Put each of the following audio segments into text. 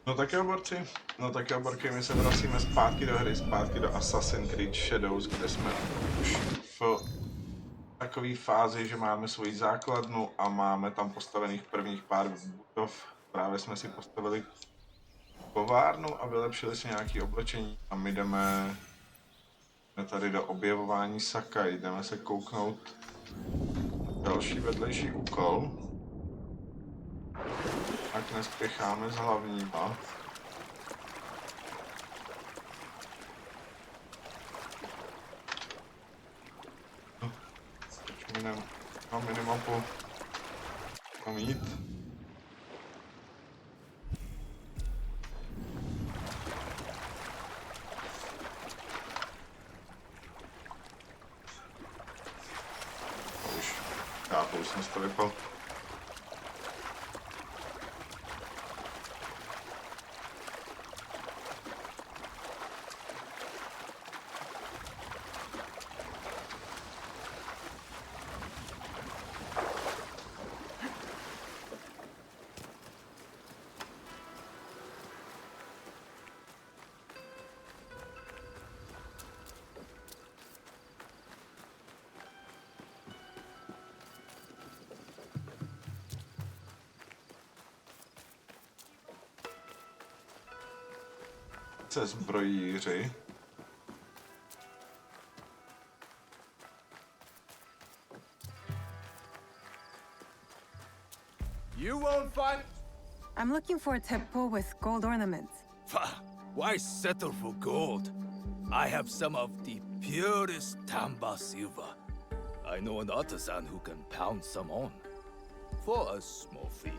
No tak jo, borci, my se vracíme zpátky do hry, zpátky do Assassin's Creed Shadows, kde jsme už v takové fázi, že máme svoji základnu a máme tam postavených prvních pár budov. Právě jsme si postavili kovárnu a vylepšili si nějaké oblečení a my jdeme tady do objevování Sakai, jdeme se kouknout další vedlejší úkol. Tak nespěcháme s hlavníma. Na minimapu mám jít. Já už jsem to vypal. Zbrojíři. You won't find. I'm looking for a temple with gold ornaments. Why settle for gold? I have some of the purest Tamba silver. I know an artisan who can pound some on for a small fee.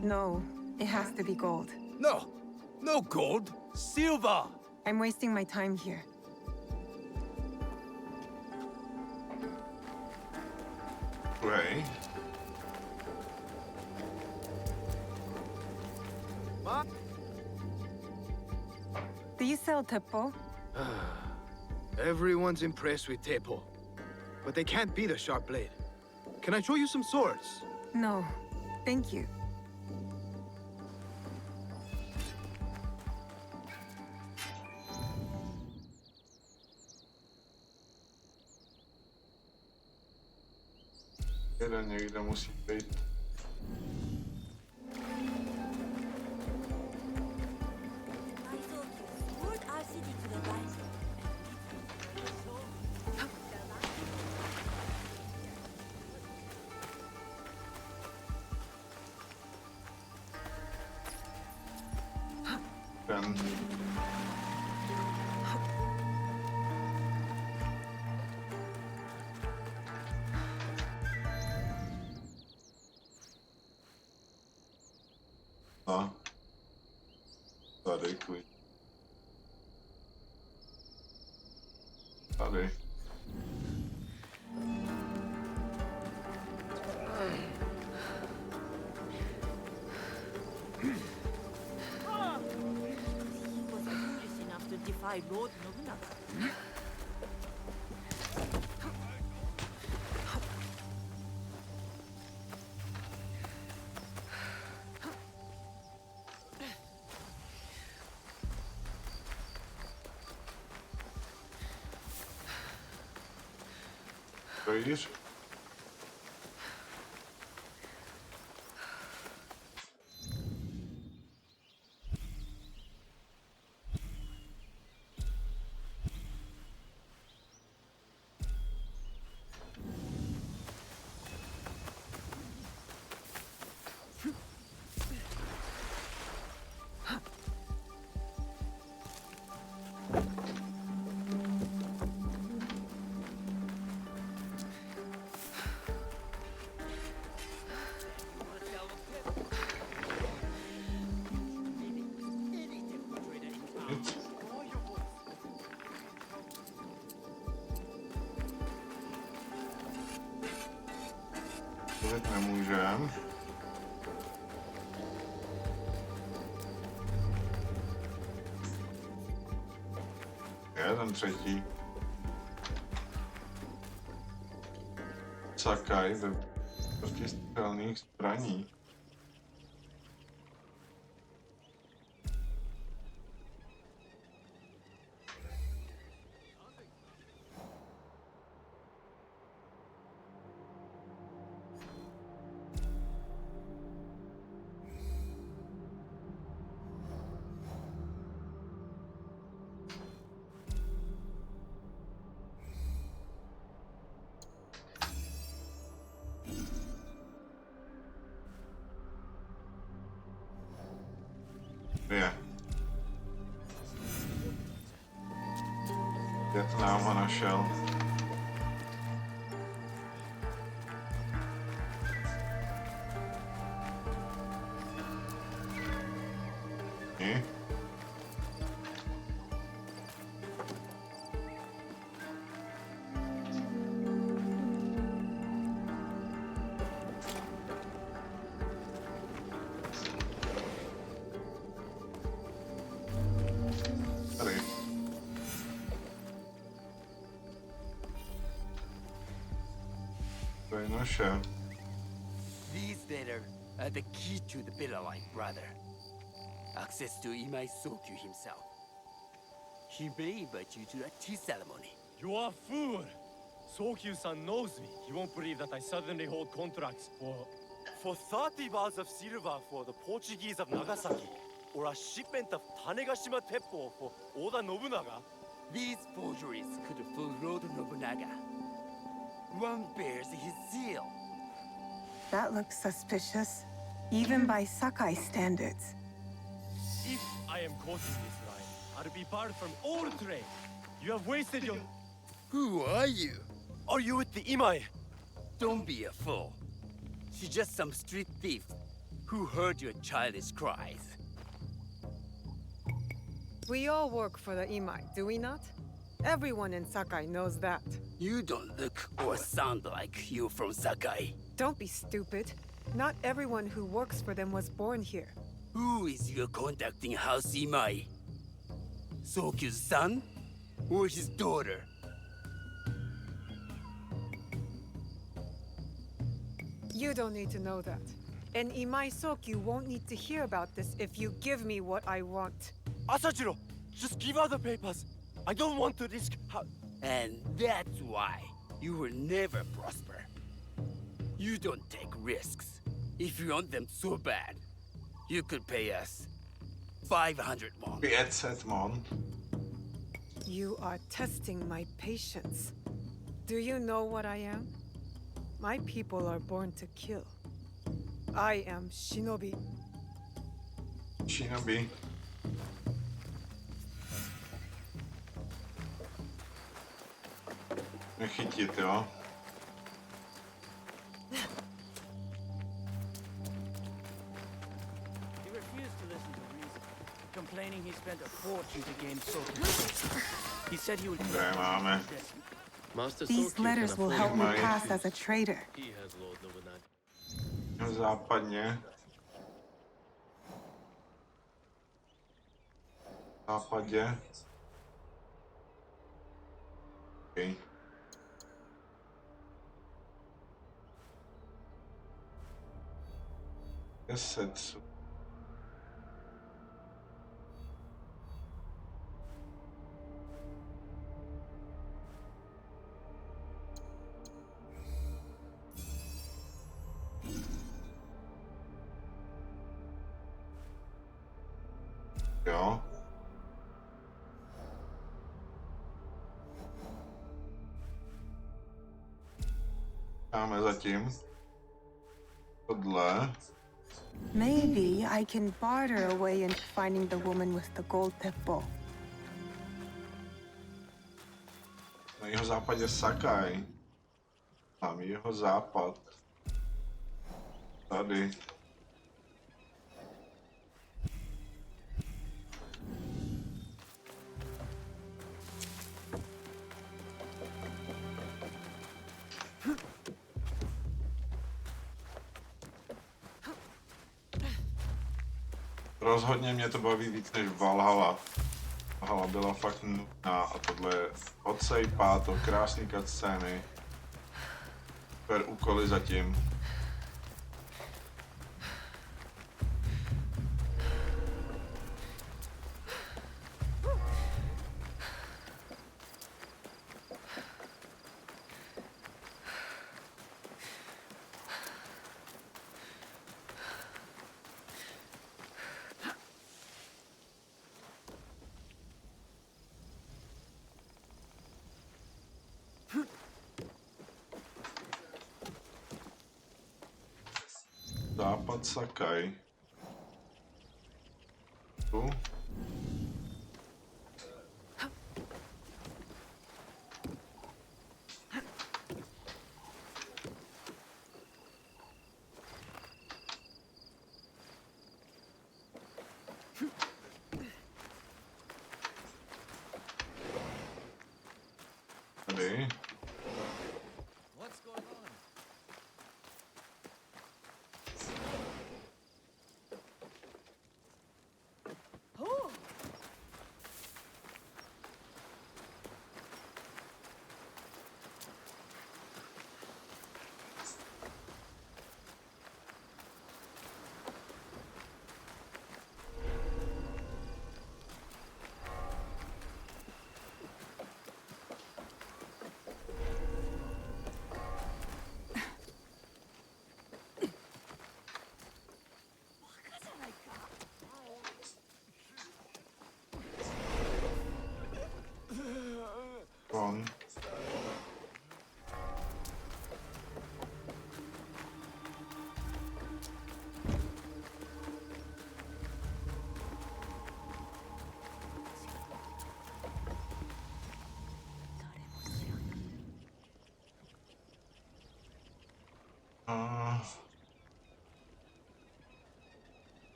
No, it has to be gold. No gold, silver. I'm wasting my time here. Right. What? Do you sell teppo? Everyone's impressed with Teppo, but they can't beat a sharp blade. Can I show you some swords? No, thank you. Jeden někde musí být. Ten. A tady klid. Tady. Lord Nobunaga. Stojíš? Teď nemůžem. Je ten třetí. Sakai ve protistřelných zbraní. Je. Vietnám ho našel. Tady. To je naše. These that are the key to the vedlejší, brother. Access to Imai Sokyu himself. He may invite you to a tea ceremony. You are a fool! Sokyu-san knows me. He won't believe that I suddenly hold contracts for 30 bars of silver for the Portuguese of Nagasaki, or a shipment of Tanegashima Teppo for Oda Nobunaga. These forgeries could fool Lord Nobunaga. One bears his seal. That looks suspicious, even by Sakai standards. If I am caught in this lie, I'll be barred from all trade. You have wasted your... Who are you? Are you with the Imai? Don't be a fool. She's just some street thief who heard your childish cries. We all work for the Imai, do we not? Everyone in Sakai knows that. You don't look or sound like you from Sakai. Don't be stupid. Not everyone who works for them was born here. Who is your conducting house Imai? Sokyu's son or his daughter? You don't need to know that. And Imai Sokyu won't need to hear about this if you give me what I want. Asajiro, just give her the papers. I don't want to risk... And that's why you will never prosper. You don't take risks. If you want them so bad, you could pay us 500 won. 500 mon. You are testing my patience. Do you know what I am? My people are born to kill. I am Shinobi. Shinobi. Nechytit, jo? He refused to listen to reason, complaining he spent a fortune to gain Sokyu. He said he would... Dobré, máme. Master These Sokyu letters can will afford help me my- pass as a traitor. He has Lord Nobunaga. Západně. Západě. Okay. Deset. Jo. Dáme zatím tohle. Maybe I can barter a way into finding the woman with the gold teppo. Na jeho západě Sakai. Mám jeho západ. Tady. Rozhodně mě to baví víc než Valhalla. Valhalla byla fakt nudná a tohle je odsejpá to, krásný cutscény. Super úkoly zatím. Západ Sakai. Tu. Tady. What's going on? Von.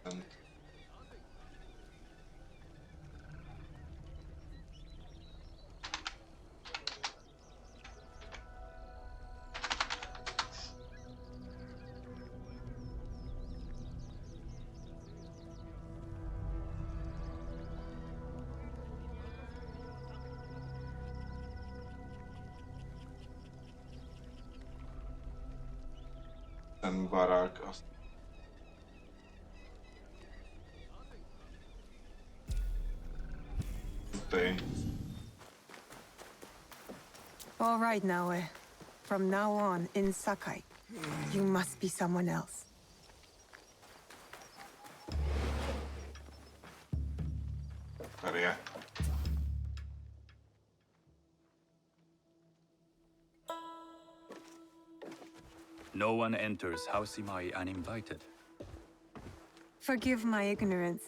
And ten barák a tutaj. All right, Naue. From now on, in Sakai, you must be someone else. Tady je. No one enters House Imai uninvited. Forgive my ignorance.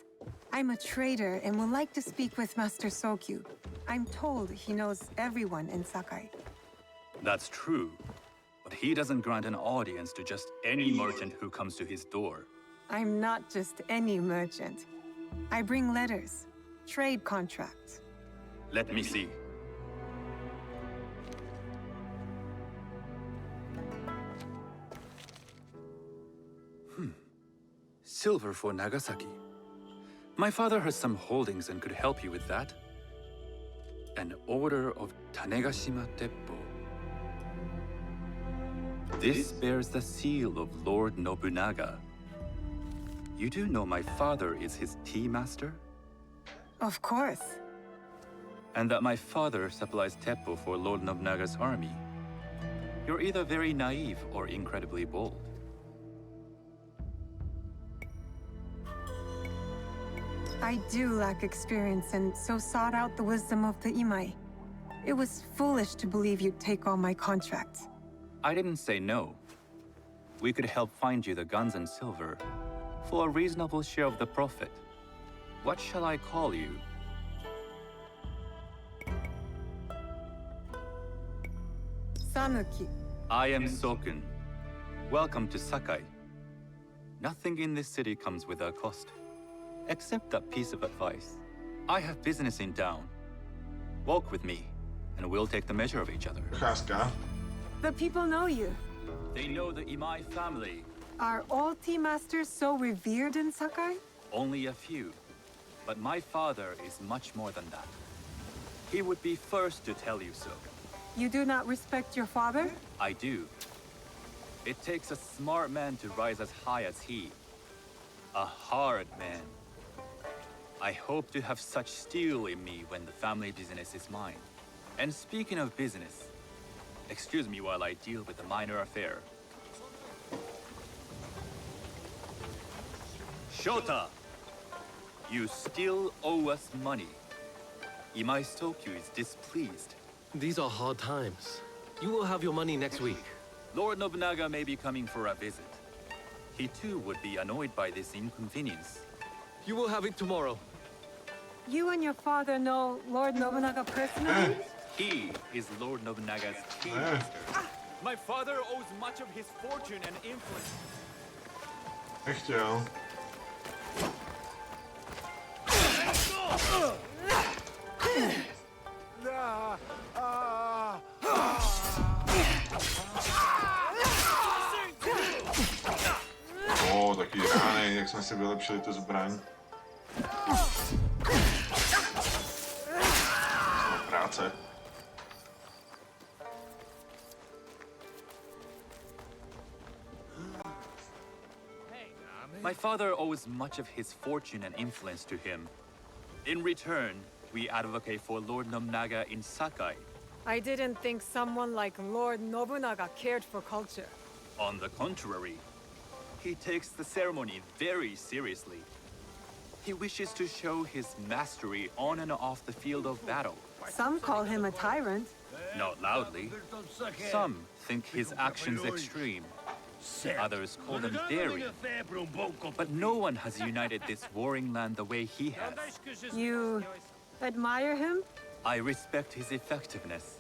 I'm a trader and would like to speak with Master Sokyu. I'm told he knows everyone in Sakai. That's true, but he doesn't grant an audience to just any merchant who comes to his door. I'm not just any merchant. I bring letters, trade contracts. Let me see. Silver for Nagasaki. My father has some holdings and could help you with that. An order of Tanegashima Teppo. This bears the seal of Lord Nobunaga. You do know my father is his tea master? Of course. And that my father supplies Teppo for Lord Nobunaga's army. You're either very naive or incredibly bold. I do lack experience and so sought out the wisdom of the Imai. It was foolish to believe you'd take all my contracts. I didn't say no. We could help find you the guns and silver for a reasonable share of the profit. What shall I call you? Sanuki. I am Sokun. Welcome to Sakai. Nothing in this city comes without cost. Except that piece of advice. I have business in town. Walk with me, and we'll take the measure of each other. Procházka. The people know you. They know the Imai family. Are all tea masters so revered in Sakai? Only a few. But my father is much more than that. He would be first to tell you so. You do not respect your father? I do. It takes a smart man to rise as high as he. A hard man. I hope to have such steel in me when the family business is mine. And speaking of business, excuse me while I deal with a minor affair. Shota! You still owe us money. Imai Sokyu is displeased. These are hard times. You will have your money next week. Lord Nobunaga may be coming for a visit. He too would be annoyed by this inconvenience. You will have it tomorrow. You and your father know Lord Nobunaga personally? He is Lord Nobunaga's tea master. My father owes much of his fortune and influence. Echt jo. Taky rány, jak jsme si vylepšili tu zbraň. Práce. My father owes much of his fortune and influence to him. In return, we advocate for Lord Nobunaga in Sakai. I didn't think someone like Lord Nobunaga cared for culture. On the contrary, he takes the ceremony very seriously. He wishes to show his mastery on and off the field of battle. Some call him a tyrant. Not loudly. Some think his actions extreme. Others call them daring. But no one has united this warring land the way he has. You admire him? I respect his effectiveness.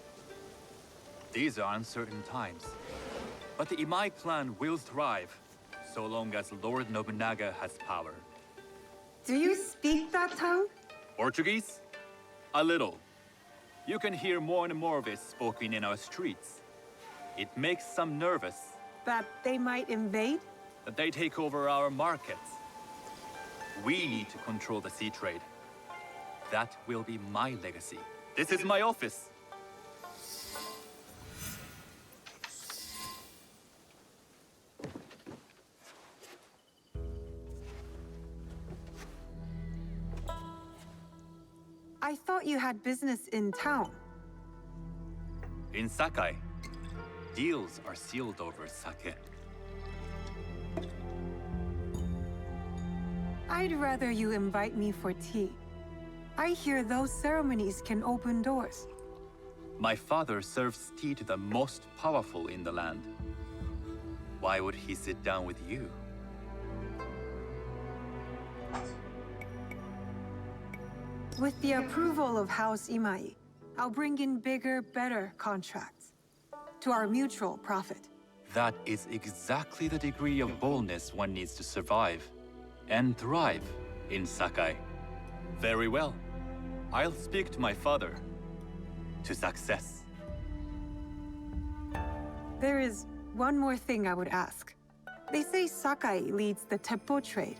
These are uncertain times. But the Imai clan will thrive, so long as Lord Nobunaga has power. Do you speak that tongue? Portuguese? A little. You can hear more and more of it spoken in our streets. It makes some nervous. That they might invade? That they take over our markets. We need to control the sea trade. That will be my legacy. This is my office. I thought you had business in town. In Sakai, deals are sealed over sake. I'd rather you invite me for tea. I hear those ceremonies can open doors. My father serves tea to the most powerful in the land. Why would he sit down with you? With the approval of House Imai, I'll bring in bigger, better contracts. To our mutual profit. That is exactly the degree of boldness one needs to survive and thrive in Sakai. Very well. I'll speak to my father. To success. There is one more thing I would ask. They say Sakai leads the teppo trade.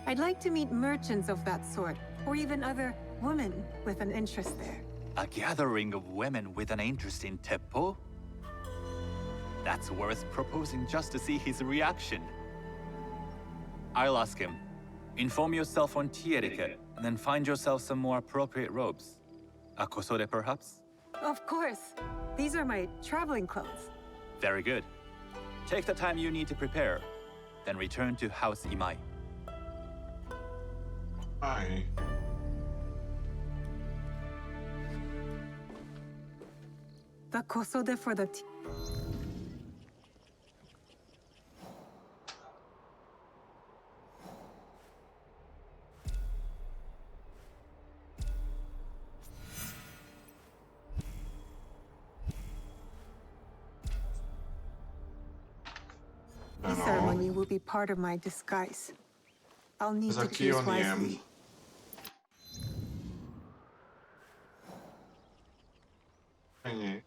I'd like to meet merchants of that sort, or even other women with an interest there. A gathering of women with an interest in teppo? That's worth proposing just to see his reaction. I'll ask him. Inform yourself on tea etiquette, and then find yourself some more appropriate robes. A kosode, perhaps? Of course. These are my traveling clothes. Very good. Take the time you need to prepare, then return to House Imai. Aye. The kosode for the tea. The ceremony will be part of my disguise. I'll need to choose wisely. Není.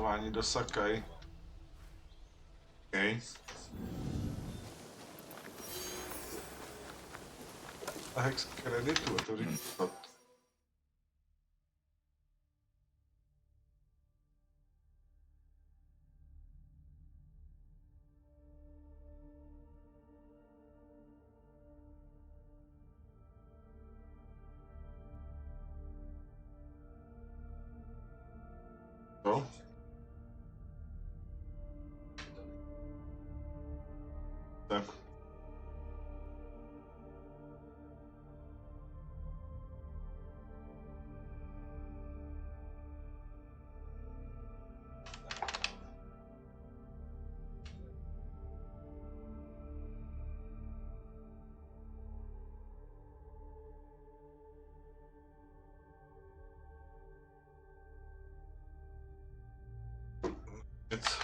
Cestování do Sakai. OK. A hex kreditu, a to říká. Co? Tak. Nic.